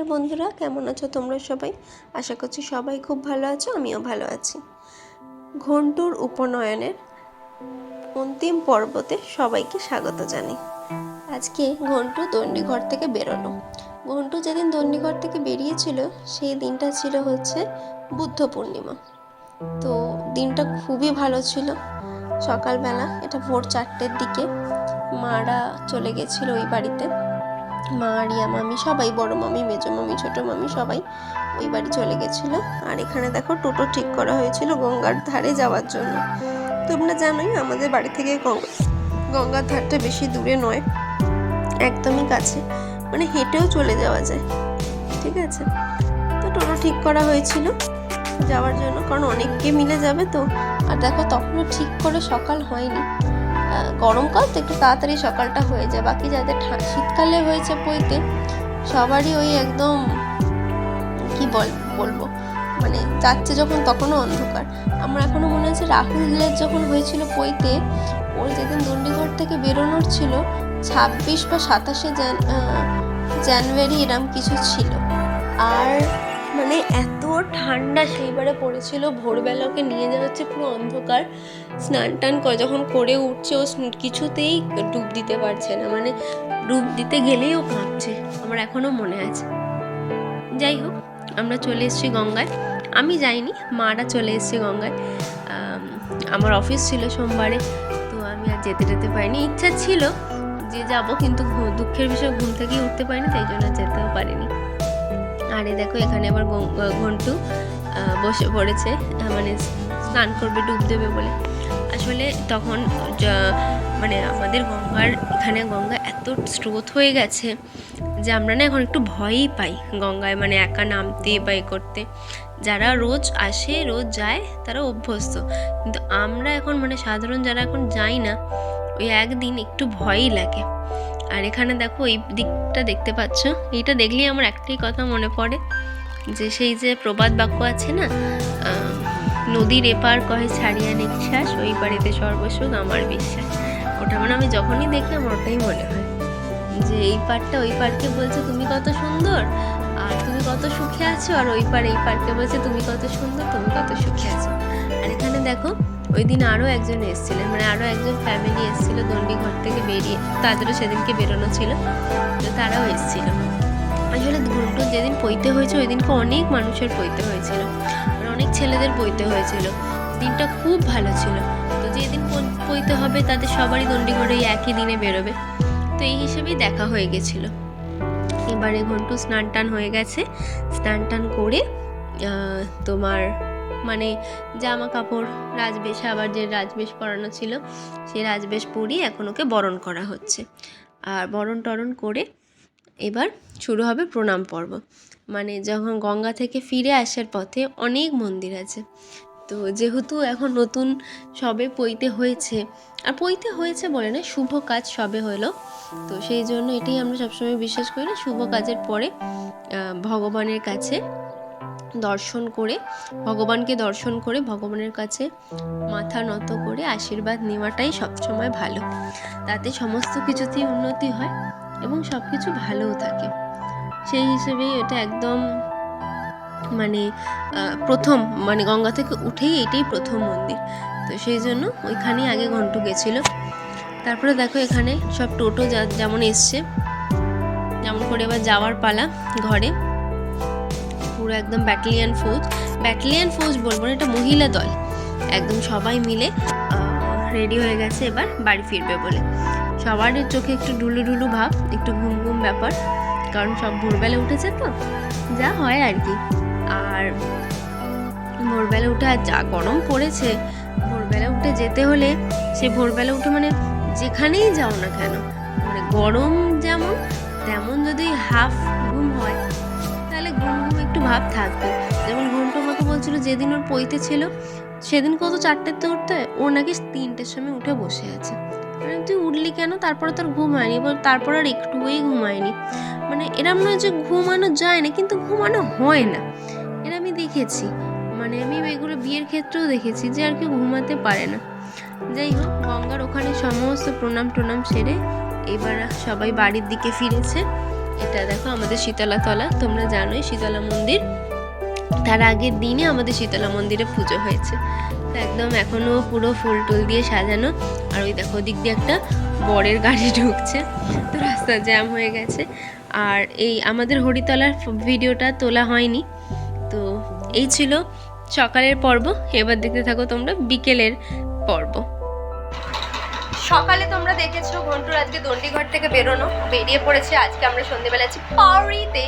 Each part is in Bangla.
হাই বন্ধুরা, কেমন আছো তোমরা সবাই? আশা করছি সবাই খুব ভালো আছো, আমিও ভালো আছি। ঘন্টুর উপনয়নের অন্তিম পর্বতে সবাইকে স্বাগত জানাই। আজকে ঘন্টু দণ্ডিঘর থেকে বেরোলো। ঘন্টু যেদিন দণ্ডিঘর থেকে বেরিয়েছিল সেই দিনটা ছিল হচ্ছে বুদ্ধ পূর্ণিমা। তো দিনটা খুবই ভালো ছিল। সকালবেলা, এটা ভোর 4টের দিকে, মারা চলে গেছিলো ওই বাড়িতে। মা, রিয়া মামি সবাই, বড় মামি, মেজো মামি, ছোটো মামি সবাই ওই বাড়ি চলে গেছিলো। আর এখানে দেখো টোটো ঠিক করা হয়েছিল গঙ্গার ধারে যাওয়ার জন্য। তোমরা জানোই আমাদের বাড়ি থেকে গঙ্গার ধারটা বেশি দূরে নয়, একদমই কাছে, মানে হেঁটেও চলে যাওয়া যায়। ঠিক আছে, তো টোটো ঠিক করা হয়েছিল যাওয়ার জন্য, কারণ অনেককে মিলে যাবে তো। আর দেখো তখনও ঠিক করে সকাল হয়নি, গরমকাল তো একটু তাড়াতাড়ি সকালটা হয়ে যায়। বাকি যাদের শীতকালে হয়েছে পইতে, সবারই ওই একদম কি বলবো, মানে যাচ্ছে যখন তখনও অন্ধকার। আমার এখনো মনে আছে রাহুলের যখন হয়েছিল পইতে, ওর যেদিন দণ্ডিঘর থেকে বেরোনোর ছিল 26 বা 27 জানুয়ারি এরম কিছু ছিল। আর মানে এত ঠান্ডা সেইবারে পড়েছিল, ভোরবেলা ওকে নিয়ে যাওয়া হচ্ছে পুরো অন্ধকার, স্নান টান করে যখন করে উঠছে ও কিছুতেই ডুব দিতে পারছে না, মানে ডুব দিতে গেলেই ও কাঁপছে, আমার এখনো মনে আছে। যাই হোক, আমরা চলে এসেছি গঙ্গায়। আমি যাইনি, মারা চলে এসেছে গঙ্গায়। আমার অফিস ছিল সোমবারে, তো আমি আর যেতে পারিনি। ইচ্ছা ছিল যে যাব, কিন্তু দুঃখের বিষয় ঘুম থেকেই উঠতে পারিনি, তাই জন্য যেতেও পারিনি। আরে দেখো, এখানে আবার ঘন্টু বসে পড়েছে, মানে স্নান করবে, ডুব দেবে বলে। আসলে তখন মানে আমাদের এখানে গঙ্গা এত স্রোত হয়ে গেছে যে আমরা না এখন একটু ভয়ই পাই গঙ্গায়, মানে একা নামতে বা এ করতে। যারা রোজ আসে, রোজ যায়, তারা অভ্যস্ত, কিন্তু আমরা এখন, মানে সাধারণ যারা এখন যাই না, ওই একদিন একটু ভয়ই লাগে। আর এখানে দেখো এই দিকটা দেখতে পাচ্ছ, এইটা দেখলেই আমার একটাই কথা মনে পড়ে, যে সেই যে প্রবাদ বাক্য আছে না, নদীর এপার কহে ছাড়িয়া নিঃশ্বাস, ওই বাড়িতে সর্বসুখ আমার বিশ্বাস। ওটা মানে আমি যখনই দেখি আমার ওটাই মনে হয়, যে এই পারটা ওই পারকে বলছে তুমি কত সুন্দর আর তুমি কত সুখে আছো, আর ওই পার এই পারকে বলছে তুমি কত সুন্দর, তুমি কত সুখে আছো। আর এখানে দেখো, ওই দিন আরও একজন এসেছিলেন, মানে আরও একজন ফ্যামিলি এসেছিলো দণ্ডিঘর থেকে বেরিয়ে, তাদেরও সেদিনকে বেরোনো ছিল, তো তারাও এসেছিল। আসলে ঘন্টুর যেদিন পইতে হয়েছে ওই দিনকে অনেক মানুষের পইতে হয়েছিল, অনেক ছেলেদের পইতে হয়েছিল। দিনটা খুব ভালো ছিল। তো যেদিন পইতে হবে তাদের সবারই দণ্ডিঘরে একই দিনে বেরোবে, তো এই হিসেবেই দেখা হয়ে গেছিল। এবারে ঘন্টু স্নান টান হয়ে গেছে, স্নান টান করে তোমার মানে জামা কাপড়, রাজবেশ, আবার যে রাজবেশ পরানো ছিল সেই রাজবেশ পরিয়ে এখন ওকে বরণ করা হচ্ছে। আর বরণ টরণ করে এবার শুরু হবে প্রণাম পর্ব। মানে যখন গঙ্গা থেকে ফিরে আসার পথে অনেক মন্দির আছে, তো যেহেতু এখন নতুন সবে পইতে হয়েছে, আর পইতে হয়েছে বলে না, শুভ কাজ সবে হলো, তো সেই জন্য এটাই আমরা সবসময় বিশ্বাস করি না, শুভ কাজের পরে ভগবানের কাছে দর্শন করে, ভগবানকে দর্শন করে ভগবানের কাছে মাথা নত করে আশীর্বাদ নেওয়াটাই সবসময় ভালো। তাতে সমস্ত কিছুতেই উন্নতি হয় এবং সব কিছু ভালোও থাকে। সেই হিসেবেই এটা একদম মানে প্রথম, মানে গঙ্গা থেকে উঠেই এটাই প্রথম মন্দির, তো সেই জন্য ওইখানেই আগে ঘন্টু গেছিলো। তারপরে দেখো এখানে সব টোটো যেমন এসছে, যেমন করে এবার যাওয়ার পালা ঘরে। পুরো একদম ব্যাটালিয়ান ফৌজ বলবো না, এটা মহিলা দল, একদম সবাই মিলে রেডি হয়ে গেছে এবার বাড়ি ফিরবে বলে। সবার চোখে একটু ঢুলু ভাব, একটু ঘুম ব্যাপার, কারণ সব ভোরবেলা উঠেছে তো, যা হয় আর কি। আর ভোরবেলা উঠে আর যা গরম পড়েছে, ভোরবেলা উঠে যেতে হলে, সে ভোরবেলা উঠে মানে যেখানেই যাও না কেন, মানে গরম যেমন তেমন যদি হাফ ঘুম হয় তাহলে ঘুম একটু ভাব থাকবে। যেমন ঘন্টু আমাকে বলছিল যেদিন ওর পইতে ছিল সেদিন কত 4টেতে উঠতে, ও নাকি 3টের সময় উঠে বসে আছে। তুই উঠলি কেন? তারপরে তোর ঘুম হয়নি? তারপর আর একটুই ঘুমায়নি। মানে এরম নয় যে ঘুমানো যায় না, কিন্তু ঘুমানো হয় না, এরা আমি দেখেছি, মানে আমি এগুলো বিয়ের ক্ষেত্রেও দেখেছি যে আর কেউ ঘুমাতে পারে না। যাই হোক, গঙ্গার ওখানে সমস্ত প্রণাম সেরে এবার সবাই বাড়ির দিকে ফিরেছে। এটা দেখো আমাদের শীতলা তলা, তোমরা জানোই শীতলা মন্দির, তার আগের দিনে আমাদের শীতলা মন্দিরে পুজো হয়েছে। তো একদম এখনও পুরো ফুল টুল দিয়ে সাজানো। আর ওই দেখো দিক দিয়ে একটা বরের গাড়ি ঢুকছে, তো রাস্তা জ্যাম হয়ে গেছে। আর এই আমাদের হরিতলার ভিডিওটা তোলা হয়নি। তো এই ছিল সকালের পর্ব, এবার দেখতে থাকো তোমরা বিকেলের পর্ব। সকালে তোমরা দেখেছো ঘন্টুর আজকে দণ্ডিঘর থেকে বেরিয়ে পড়েছে। আজকে আমরা সন্ধ্যেবেলা আছি পাউরিতে,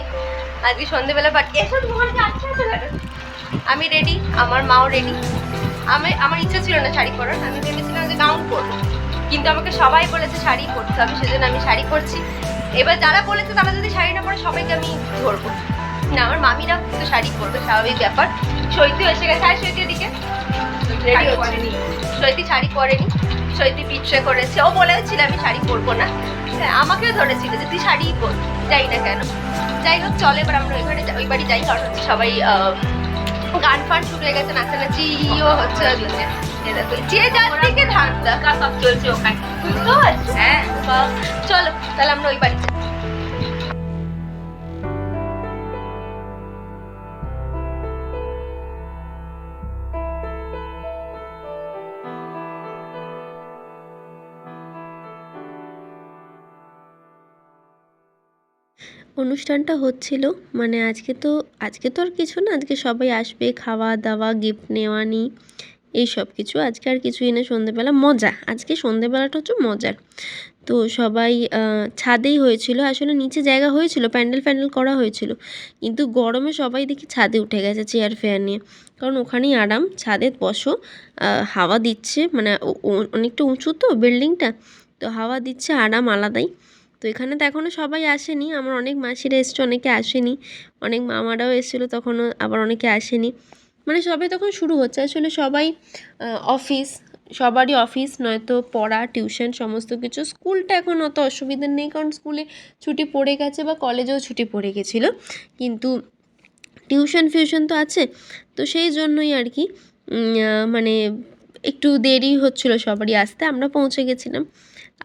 আজকে সন্ধ্যেবেলা পার্টি। এসব আমি রেডি, আমার মাও রেডি। আমার ইচ্ছা ছিল না শাড়ি পরার, আমি ভেবেছিলাম যে গাউন পরবো, কিন্তু আমাকে সবাই বলেছে শাড়ি পরতে হবে, সেজন্য আমি শাড়ি পরছি। এবার যারা বলেছে তারা যদি শাড়ি না পরে সবাইকে আমি ধরবো না, আমার মামিরা তো শাড়ি পরবে, স্বাভাবিক ব্যাপার। সৈতি এসে গেছে, আর সৈতির দিকে রেডি হচ্ছে। সৈতি শাড়ি পরেনি, সৈতি বিট্রে করেছে। ও বলেছিল আমি শাড়ি পরবো না, আমাকেও ধরেছিল যে তুই শাড়িই পর, যাই না কেন। যাই হোক চলো এবার আমরা ওই বাড়ি যাই, কারণ হচ্ছে সবাই গান ফান শুরু হয়ে গেছে, নাচানাচিও হচ্ছে। যে যার দিকে ধান্দা সব চলছে ওখানে, বুঝতে পারছো? হ্যাঁ চলো তাহলে আমরা ওই বাড়ি যাই। অনুষ্ঠানটা হচ্ছিল, মানে আজকে তো আর কিছু না, আজকে সবাই আসবে, খাওয়া দাওয়া, গিফট নেওয়া নি, এই সব কিছু। আজকে আর কিছুই না, সন্ধেবেলা মজা। আজকে সন্ধেবেলাটা হচ্ছে মজার। তো সবাই ছাদেই হয়েছিল, আসলে নিচে জায়গা হয়েছিল, প্যান্ডেল করা হয়েছিল, কিন্তু গরমে সবাই দেখি ছাদে উঠে গেছে চেয়ার ফেয়ার নিয়ে, কারণ ওখানেই আরাম। ছাদে বসো, হাওয়া দিচ্ছে, মানে অনেকটা উঁচু তো বিল্ডিংটা, তো হাওয়া দিচ্ছে, আরাম আলাদাই। তো এখানে তো এখনও সবাই আসেনি, আমার অনেক মাসিরা এসছে, অনেকে আসেনি, অনেক মামারাও এসেছিলো তখনও, আবার অনেকে আসেনি, মানে সবাই তখন শুরু হচ্ছে। আসলে সবাই সবারই অফিস নয়তো পড়া, টিউশন, সমস্ত কিছু। স্কুলটা এখন অত অসুবিধা নেই, কারণ স্কুলে ছুটি পড়ে গেছে বা কলেজেও ছুটি পড়ে গেছিলো, কিন্তু টিউশন তো আছে। তো সেই জন্যই আর কি মানে একটু দেরি হচ্ছিলো সবারই আসতে, আমরা পৌঁছে গেছিলাম।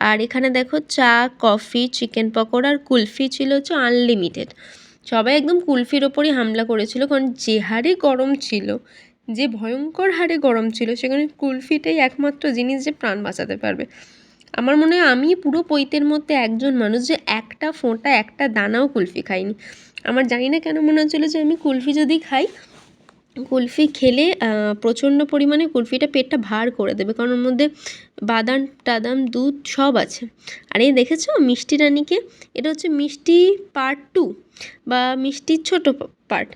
আর এখানে দেখো চা, কফি, চিকেন পকোড়া আর কুলফি ছিল হচ্ছে আনলিমিটেড। সবাই একদম কুলফির ওপরই হামলা করেছিল, কারণ যে হারে গরম ছিল, যে ভয়ঙ্কর হারে গরম ছিল, সেখানে কুলফিটাই একমাত্র জিনিস যে প্রাণ বাঁচাতে পারবে। আমার মনে হয় আমি পুরো পৈতের মধ্যে একজন মানুষ যে একটা ফোঁটা, একটা দানাও কুলফি খাইনি। আমার জানি না কেন মনে হচ্ছিলো যে আমি কুলফি যদি খাই, কুলফি খেলে প্রচণ্ড পরিমাণে কুলফিটা পেটটা ভার করে দেবে, কারণ ওর মধ্যে বাদাম টাদাম দুধ সব আছে। আর এই দেখেছো মিষ্টি রানীকে, এটা হচ্ছে মিষ্টি পার্ট 2 বা মিষ্টির ছোটো পার্ট।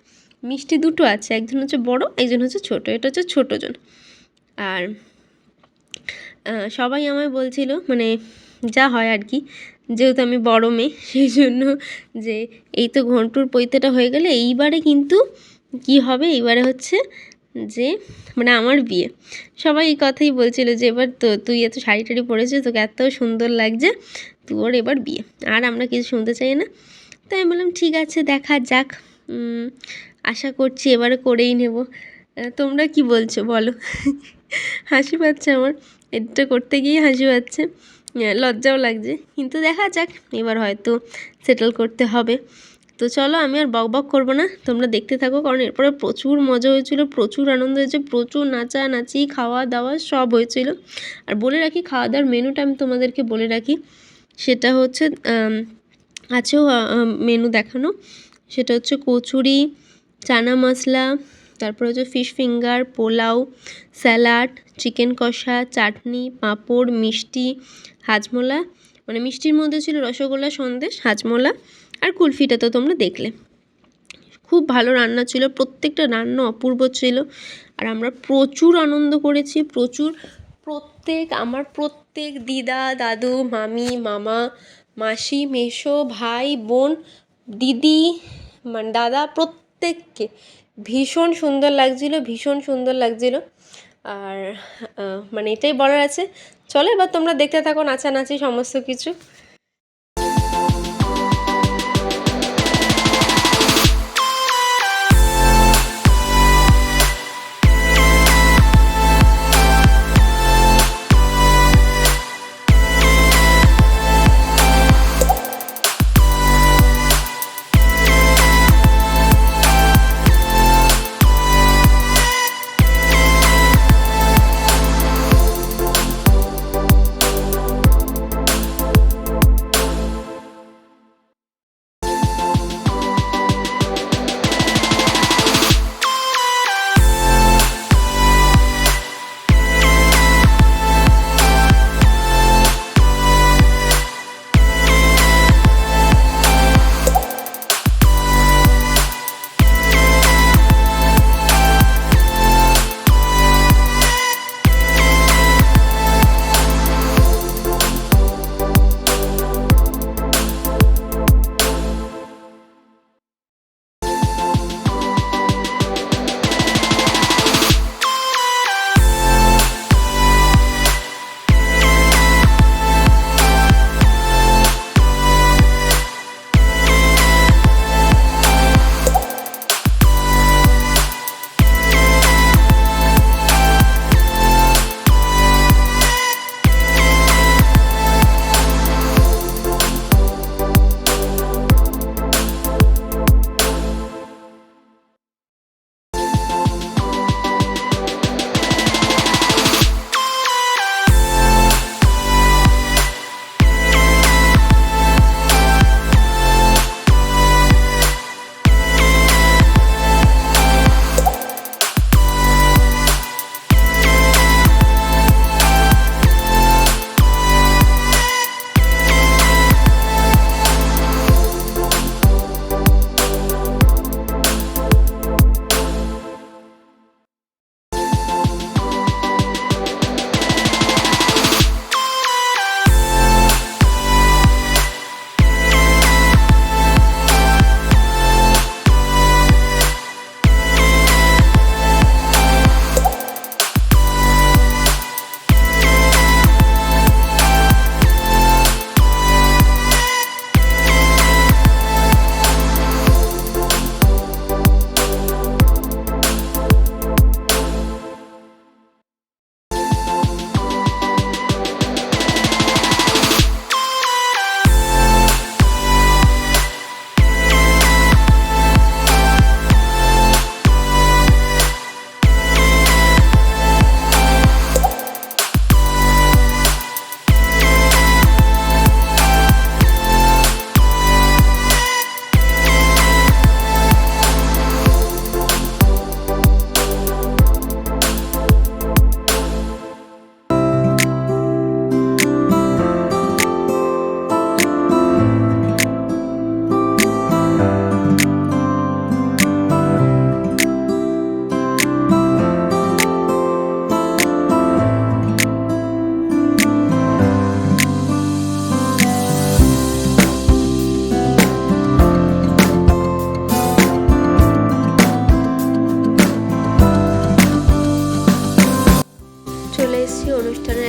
মিষ্টি দুটো আছে, একজন হচ্ছে বড়, একজন হচ্ছে ছোট, এটা হচ্ছে ছোটোজন। আর সবাই আমায় বলছিল, মানে যা হয় আর কি, যেহেতু আমি বড় মেয়ে সেই জন্য, যে এই তো ঘন্টুর পৈতেটা হয়ে গেলে এইবারে কিন্তু কি হবে, এইবারে হচ্ছে যে মানে আমার বিয়ে। সবাই এই কথাই বলছিল যে এবার তো তুই এত শাড়ি টাড়ি পরেছিস, তোকে এত সুন্দর লাগছে, তোর এবার বিয়ে। আর আমরা কিছু শুনতে চাই না। তো আমি বললাম ঠিক আছে, দেখা যাক, আশা করছি এবারে করেই নেব। তোমরা কি বলছো বলো? হাসি পাচ্ছে আমার, এটা করতে গিয়ে হাসি পাচ্ছে, লজ্জাও লাগছে, কিন্তু দেখা যাক, এবার হয়তো সেটেল করতে হবে। তো চলো আমি আর বক করবো না, তোমরা দেখতে থাকো, কারণ এরপরে প্রচুর মজা হয়েছিল, প্রচুর আনন্দ হয়েছে, প্রচুর নাচানাচি, খাওয়া দাওয়া সব হয়েছিল। আর বলে রাখি, খাওয়া দাওয়ার মেনুটা আমি তোমাদেরকে বলে রাখি, সেটা হচ্ছে আছেও মেনু দেখানো, সেটা হচ্ছে কচুরি, চানা মশলা, তারপর হচ্ছে fish finger, pulao, salad, chicken কষা, চাটনি, পাঁপড়, মিষ্টি, হাজমোলা, মানে মিষ্টির মধ্যে ছিল রসগোল্লা, সন্দেশ, হাজমোলা, আর কুলফিটা তো তোমরা দেখলে। খুব ভালো রান্না ছিল, প্রত্যেকটা রান্না অপূর্ব ছিল। আর আমরা প্রচুর আনন্দ করেছি, আমার প্রত্যেক দিদা, দাদু, মামি, মামা, মাসি, মেসো, ভাই, বোন, দিদি, মানে দাদা, প্রত্যেককে ভীষণ সুন্দর লাগছিল। আর মানে এটাই বলার আছে। চলো এবার তোমরা দেখতে থাকো নাচানাচি সমস্ত কিছু।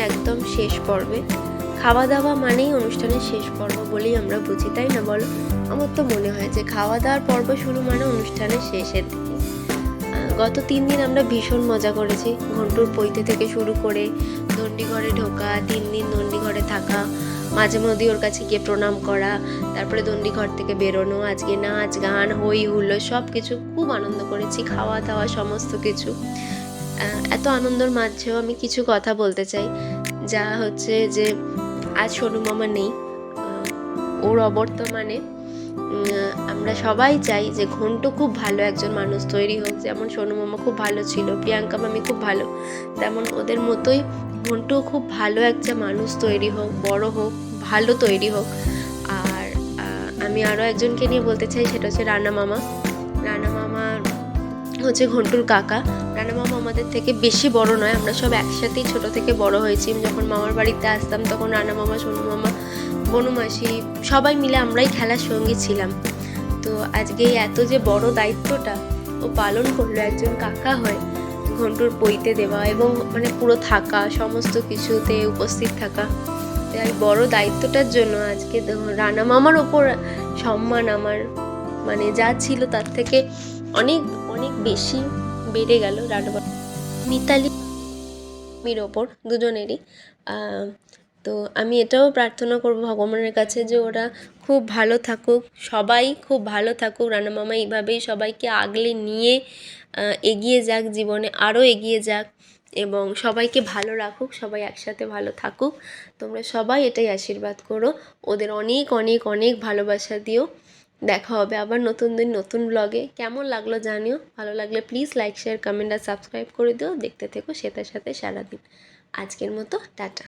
অনুষ্ঠানের একদম শেষ পর্বে। খাওয়া দাওয়া মানেই অনুষ্ঠানের শেষ পর্ব বলেই আমরা বুঝি, তাই না বলো? আমার তো মনে হয় যে খাওয়া দাওয়ার পর্ব শুরু মানে অনুষ্ঠানের শেষের দিকে। গত 3 দিন আমরা ভীষণ মজা করেছি। ঘন্টুর পৈতে থেকে শুরু করে দণ্ডিঘরে ঢোকা, 3 দিন দণ্ডিঘরে থাকা, মাঝে মধ্যে ওর কাছে গিয়ে প্রণাম করা, তারপরে দণ্ডিঘর থেকে বেরোনো, আজকে নাচ গান হই হুল্লো সব কিছু খুব আনন্দ করেছি, খাওয়া দাওয়া সমস্ত কিছু। এত আনন্দের মাঝেও আমি কিছু কথা বলতে চাই, যা হচ্ছে যে আজ সোনু মামা নেই। ওর অবর্তমানে আমরা সবাই চাই যে ঘন্টু খুব ভালো একজন মানুষ তৈরি হোক। যেমন সোনু মামা খুব ভালো ছিল, প্রিয়াঙ্কা মামি খুব ভালো, তেমন ওদের মতোই ঘন্টু খুব ভালো একটা মানুষ তৈরি হোক, বড় হোক, ভালো তৈরি হোক। আর আমি আরও একজনকে নিয়ে বলতে চাই, সেটা হচ্ছে রানা মামা। রানা মামা হচ্ছে ঘন্টুর কাকা। রানা মামা আমাদের থেকে বেশি বড় নয়, আমরা সব একসাথেই ছোট থেকে বড় হয়েছি। যখন মামার বাড়িতে আসতাম তখন রানা মামা, সোনু মামা, বনু মাসি সবাই মিলে আমরাই খেলার সঙ্গী ছিলাম। তো আজকে এত যে বড় দায়িত্বটা ও পালন করলো একজন কাকা হয়, ঘন্টুর পৈতে দেওয়া এবং মানে পুরো থাকা, সমস্ত কিছুতে উপস্থিত থাকা। তাই বড় দায়িত্বটার জন্য আজকে রানা মামার ওপর সম্মান আমার মানে যা ছিল তার থেকে অনেক অনেক বেশি বেড়ে গেল রানা মিতালির ওপর, দুজনেরই। তো আমি এটাও প্রার্থনা করব ভগবানের কাছে যে ওরা খুব ভালো থাকুক, সবাই খুব ভালো থাকুক। রানা মামা এইভাবেই সবাইকে আগলে নিয়ে এগিয়ে যাক, জীবনে আরও এগিয়ে যাক এবং সবাইকে ভালো রাখুক, সবাই একসাথে ভালো থাকুক। তোমরা সবাই এটাই আশীর্বাদ করো, ওদের অনেক অনেক অনেক ভালোবাসা দিও। দেখা হবে আবার নতুন দিন নতুন ব্লগে। কেমন লাগলো জানিও, ভালো লাগলে প্লিজ লাইক শেয়ার কমেন্ট আর সাবস্ক্রাইব করে দিও। দেখতে থেকো শ্বেতার সাথে সারাদিন। আজকের মতো টাটা।